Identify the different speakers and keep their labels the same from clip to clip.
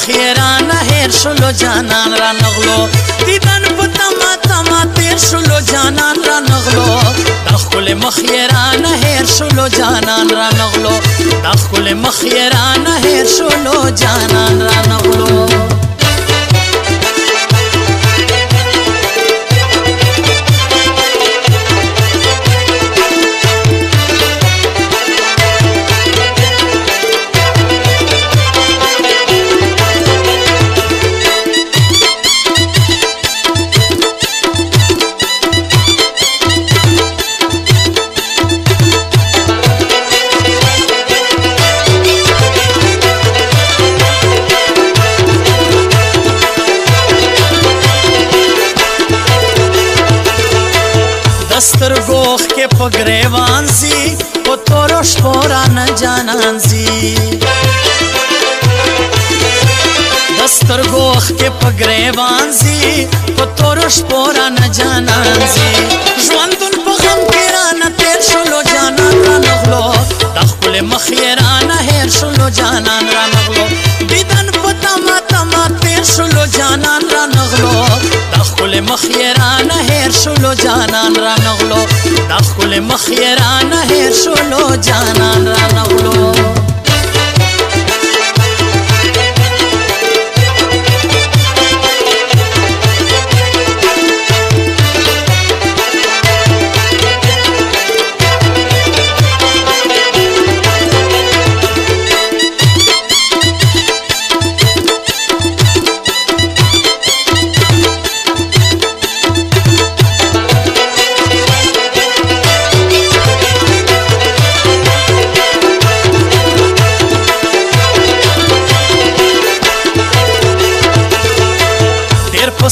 Speaker 1: مخیرانه هیر شلو جانان را نغلو دیدن په تما تما تیر شلو جانان را نغلو دا خپل مخیرانه هیر شلو جانان را نغلو دا خپل مخیرانه هیر شلو جانان را نغلو دستر گوخ کے پگریوان زی پو تورش پوران جانان زی دستر گوخ کے پگریوان زی پو تورش پوران جانان زی جواندن پا غم کیران تیر شلو جانان را نغلو دخل مخیران هیر شلو جانان را نغلو دیدن پا تما تما تیر شلو جانان را نغلو دخل مخیران هیر شلو جانان را نغلو دخل مخیران هیر شلو جانان را نغلو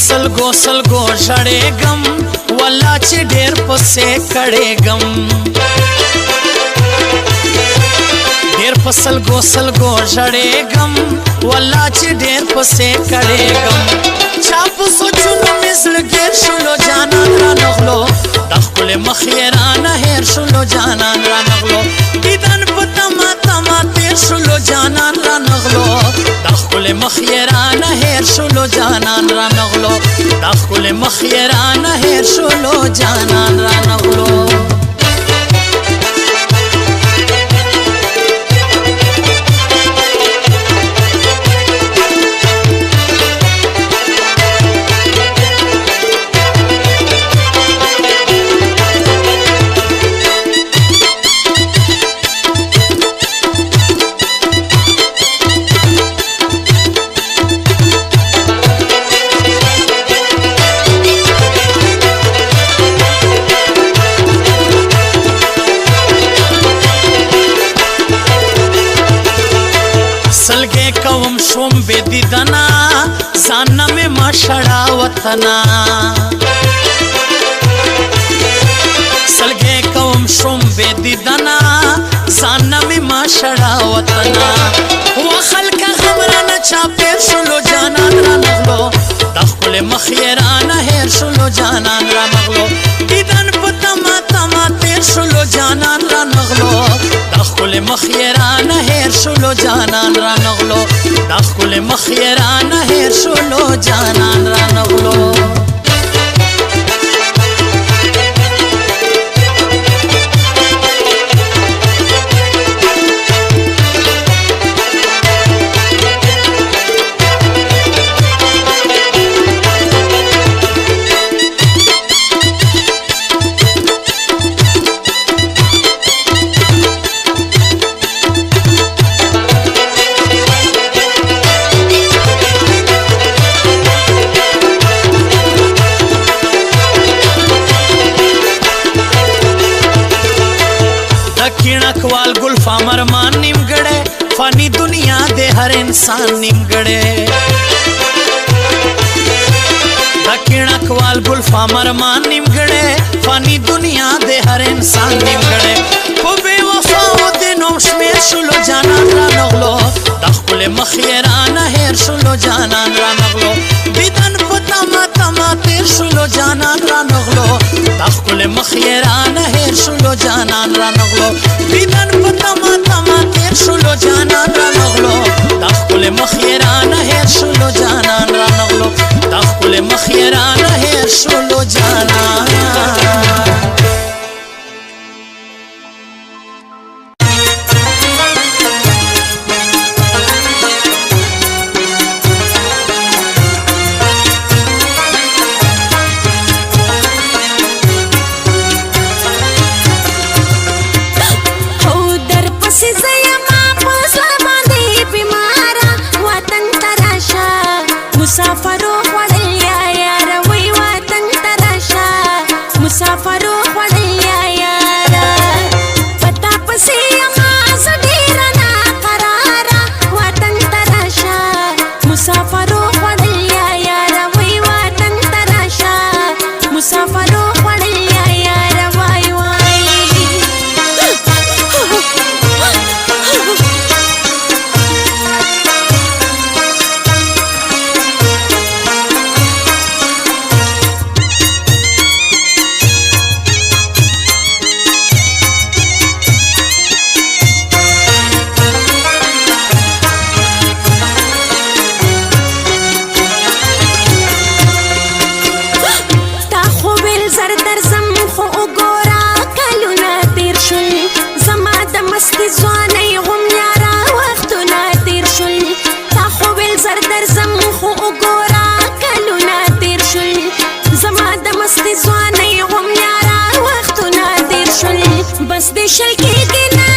Speaker 1: सलगो सलगो झड़े गम वल्ला चे ढेर पसे कड़े गम ढेर पसलगो सलगो झड़े गम वल्ला चे ढेर पसे कड़े गम छाप सोचुनो मिसल गेर शुलो जानान रा नगलो दखल मखिरान हेर शुलो जानान रा नगलो दीदन पतमा तमा तेर शुलो जानान रा नगलो दखल मखिरान हेर शुलो जानान रा नगलो दखल मखिरान हेर शुलो जानान रा नगलो सलगे कवम शोम बेदी दना जाना में माशड़ा वतना सलगे कवम शोम बेदी दना जाना में माशड़ा वतना वो खलका हमरा न चापे शुलो जानान रा नगलो दखल मखिरान हेर शुलो जानान रा नगलो दीदन पतमा तमा तेर शुलो जानान रा नगलो दखल मखिरान हेर शुलो जानान रा नगलो दखल मखिरान हेर शुलो जानान रा नगलो किणकवाल गुल्फा मरमान निमगड़े फनी दुनिया दे हर इंसान निमगड़े किणकवाल गुल्फा मरमान निमगड़े फनी दुनिया दे हर इंसान निमगड़े को बेवफा वो दिनों में शुलो जानान रा नगलो दखल मखिरान हेर शुलो जानान रा नगलो दीदन पतमा तमा तेर शुलो जानान रा नगलो दखल मखिरान हेर शुलो जानान रा नगलो दीदन पतमा तमा तेर शुलो जानान रा नगलो दखल मखिरान हेर
Speaker 2: د ځوانۍ هم یاره وختونه تیر شول تا خو ویل زر درځم خو وګوره کلونه تیر شول زما د مستې ځوانۍ هم یاره وختونه تیر شول بس دې شل کېږي نه